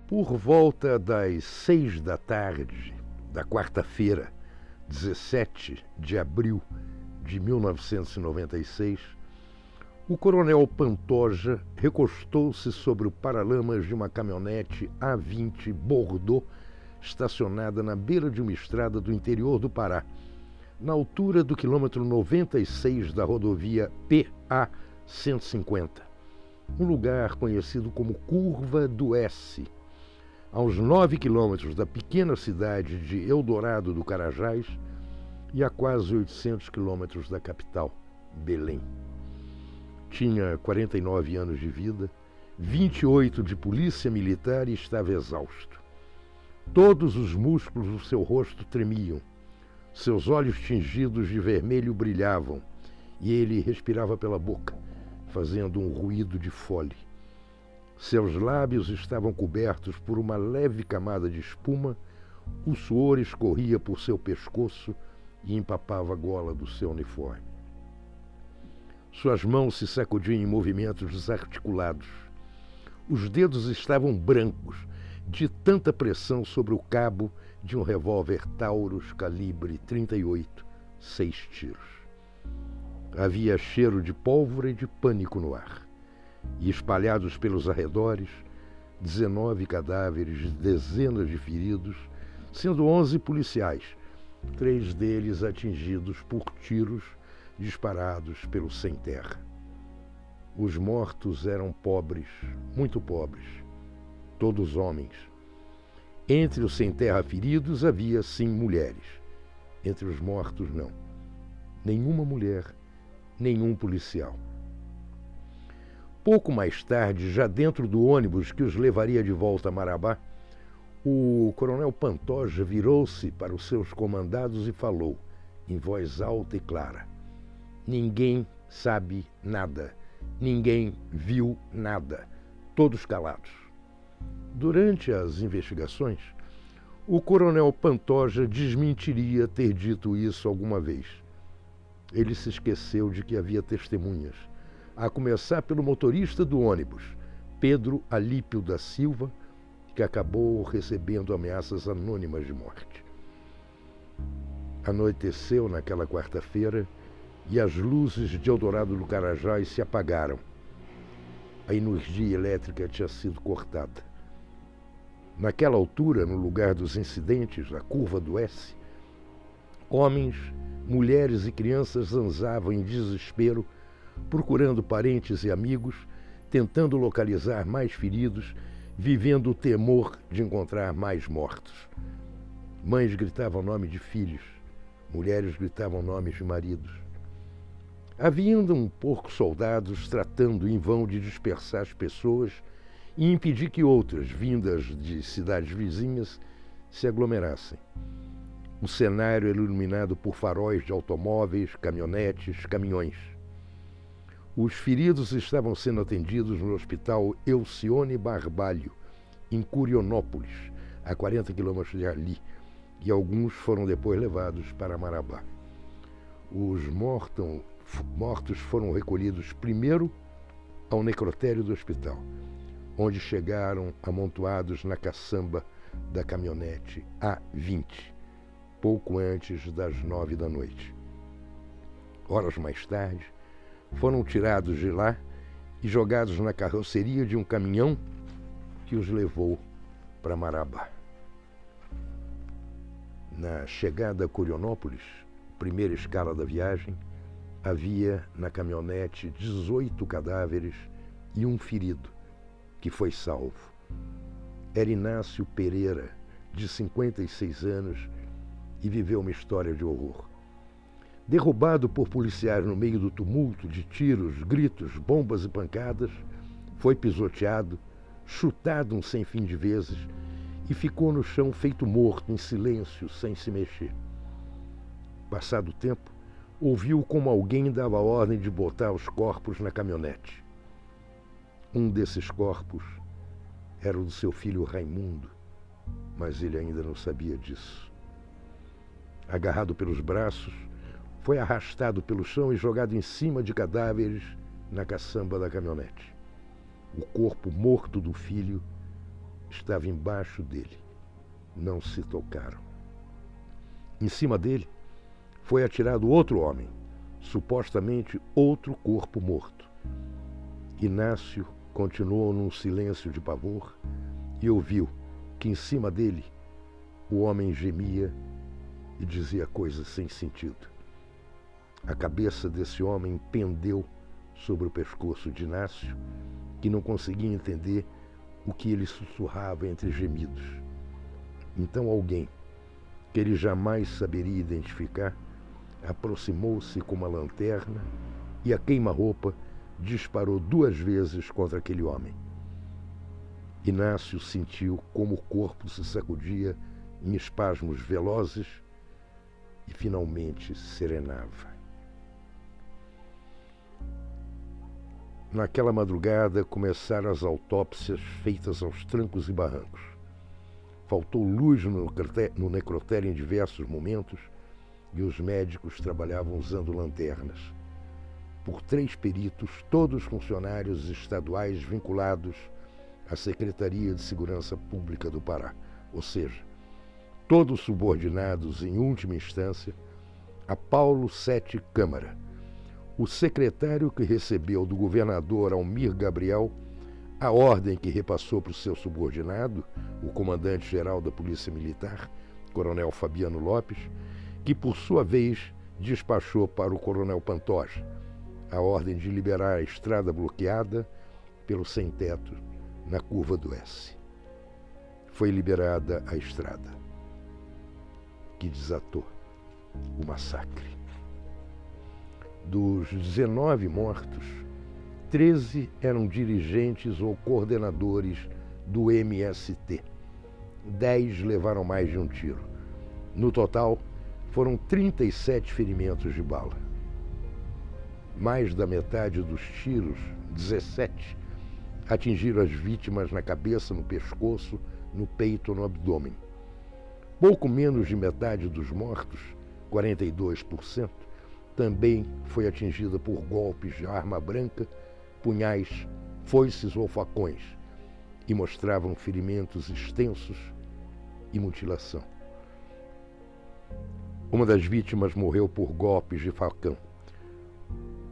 Por volta das 6 da tarde da quarta-feira, 17 de abril de 1996, o coronel Pantoja recostou-se sobre o paralamas de uma caminhonete A20 Bordeaux estacionada na beira de uma estrada do interior do Pará, na altura do quilômetro 96 da rodovia PA 150, um lugar conhecido como Curva do S, a uns 9 quilômetros da pequena cidade de Eldorado do Carajás e a quase 800 quilômetros da capital, Belém. Tinha 49 anos de vida, 28 de polícia militar e estava exausto. Todos os músculos do seu rosto tremiam, seus olhos tingidos de vermelho brilhavam e ele respirava pela boca, fazendo um ruído de fole. Seus lábios estavam cobertos por uma leve camada de espuma, o suor escorria por seu pescoço e empapava a gola do seu uniforme. Suas mãos se sacudiam em movimentos desarticulados. Os dedos estavam brancos de tanta pressão sobre o cabo de um revólver Taurus calibre 38, 6 tiros. Havia cheiro de pólvora e de pânico no ar. E espalhados pelos arredores, 19 cadáveres de dezenas de feridos, sendo 11 policiais, 3 deles atingidos por tiros disparados pelo sem-terra. Os mortos eram pobres, muito pobres, todos homens. Entre os sem-terra feridos havia, sim, mulheres. Entre os mortos, não. Nenhuma mulher, nenhum policial. Pouco mais tarde, já dentro do ônibus que os levaria de volta a Marabá, o coronel Pantoja virou-se para os seus comandados e falou, em voz alta e clara: "Ninguém sabe nada, ninguém viu nada, todos calados." Durante as investigações, o coronel Pantoja desmentiria ter dito isso alguma vez. Ele se esqueceu de que havia testemunhas, a começar pelo motorista do ônibus, Pedro Alípio da Silva, que acabou recebendo ameaças anônimas de morte. Anoiteceu naquela quarta-feira e as luzes de Eldorado do Carajás se apagaram. A energia elétrica tinha sido cortada. Naquela altura, no lugar dos incidentes, na Curva do S, homens, mulheres e crianças zanzavam em desespero, procurando parentes e amigos, tentando localizar mais feridos, vivendo o temor de encontrar mais mortos. Mães gritavam o nome de filhos, mulheres gritavam nomes de maridos. Havia ainda poucos soldados tratando em vão de dispersar as pessoas e impedir que outras, vindas de cidades vizinhas, se aglomerassem. O cenário era iluminado por faróis de automóveis, caminhonetes, caminhões. Os feridos estavam sendo atendidos no hospital Elcione Barbalho, em Curionópolis, a 40 quilômetros de ali, e alguns foram depois levados para Marabá. Os mortos foram recolhidos primeiro ao necrotério do hospital, onde chegaram amontoados na caçamba da caminhonete A20, pouco antes das 9 da noite. Horas mais tarde, foram tirados de lá e jogados na carroceria de um caminhão que os levou para Marabá. Na chegada a Curionópolis, primeira escala da viagem, havia na caminhonete 18 cadáveres e um ferido, que foi salvo. Era Inácio Pereira, de 56 anos, e viveu uma história de horror. Derrubado por policiais no meio do tumulto de tiros, gritos, bombas e pancadas, foi pisoteado, chutado um sem fim de vezes e ficou no chão feito morto, em silêncio, sem se mexer. Passado o tempo, ouviu como alguém dava a ordem de botar os corpos na caminhonete. Um desses corpos era o do seu filho Raimundo, mas ele ainda não sabia disso. Agarrado pelos braços, foi arrastado pelo chão e jogado em cima de cadáveres na caçamba da caminhonete. O corpo morto do filho estava embaixo dele. Não se tocaram. Em cima dele foi atirado outro homem, supostamente outro corpo morto. Inácio continuou num silêncio de pavor e ouviu que em cima dele o homem gemia e dizia coisas sem sentido. A cabeça desse homem pendeu sobre o pescoço de Inácio, que não conseguia entender o que ele sussurrava entre gemidos. Então alguém, que ele jamais saberia identificar, aproximou-se com uma lanterna e a queima-roupa disparou 2 vezes contra aquele homem. Inácio sentiu como o corpo se sacudia em espasmos velozes e finalmente serenava. Naquela madrugada começaram as autópsias feitas aos trancos e barrancos. Faltou luz no necrotério em diversos momentos e os médicos trabalhavam usando lanternas. Por 3 peritos, todos funcionários estaduais vinculados à Secretaria de Segurança Pública do Pará, ou seja, todos subordinados, em última instância, a Paulo Sete Câmara, o secretário que recebeu do governador Almir Gabriel a ordem que repassou para o seu subordinado, o comandante-geral da Polícia Militar, coronel Fabiano Lopes, que por sua vez despachou para o coronel Pantoja a ordem de liberar a estrada bloqueada pelo sem-teto na curva do S. Foi liberada a estrada, que desatou o massacre. Dos 19 mortos, 13 eram dirigentes ou coordenadores do MST. 10 levaram mais de um tiro. No total, foram 37 ferimentos de bala. Mais da metade dos tiros, 17, atingiram as vítimas na cabeça, no pescoço, no peito ou no abdômen. Pouco menos de metade dos mortos, 42%, também foi atingida por golpes de arma branca, punhais, foices ou facões, e mostravam ferimentos extensos e mutilação. Uma das vítimas morreu por golpes de facão.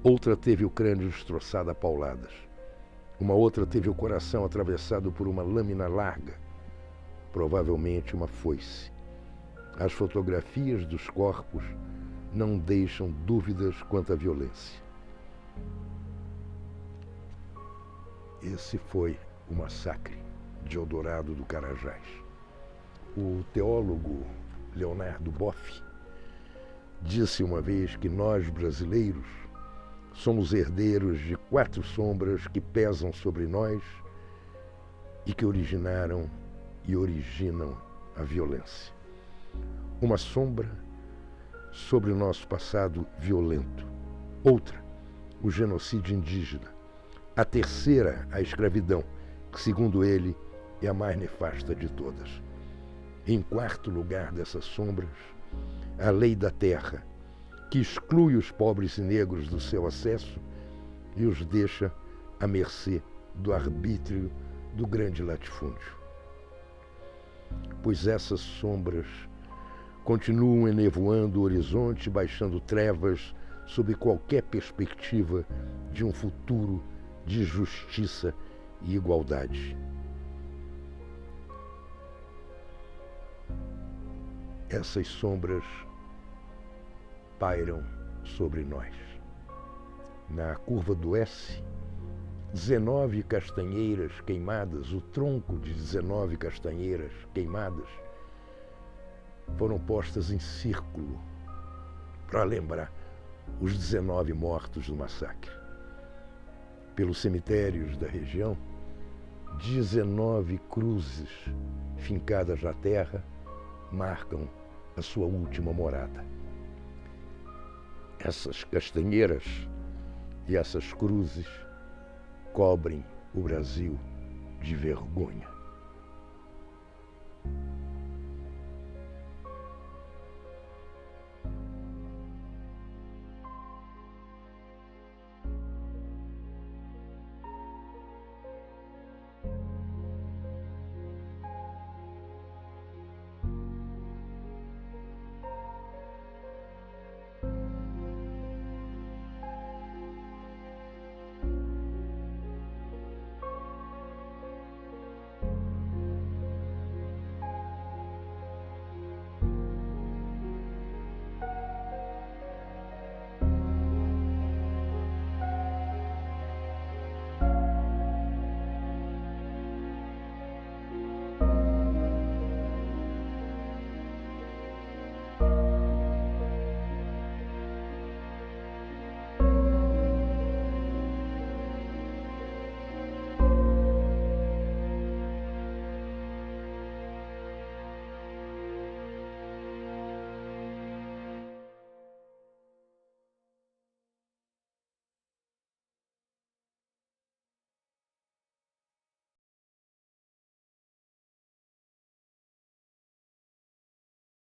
Outra teve o crânio destroçado a pauladas. Uma outra teve o coração atravessado por uma lâmina larga, provavelmente uma foice. As fotografias dos corpos não deixam dúvidas quanto à violência. Esse foi o massacre de Eldorado do Carajás. O teólogo Leonardo Boff disse uma vez que nós, brasileiros, somos herdeiros de 4 sombras que pesam sobre nós e que originaram e originam a violência. Uma sombra sobre o nosso passado violento. Outra, o genocídio indígena. A terceira, a escravidão, que, segundo ele, é a mais nefasta de todas. Em 4º lugar dessas sombras, a lei da terra, que exclui os pobres e negros do seu acesso e os deixa à mercê do arbítrio do grande latifúndio. Pois essas sombras continuam enevoando o horizonte, baixando trevas sob qualquer perspectiva de um futuro de justiça e igualdade. Essas sombras pairam sobre nós. Na curva do S, 19 castanheiras queimadas, o tronco de 19 castanheiras queimadas, foram postas em círculo para lembrar os 19 mortos do massacre. Pelos cemitérios da região, 19 cruzes fincadas na terra marcam a sua última morada. Essas castanheiras e essas cruzes cobrem o Brasil de vergonha.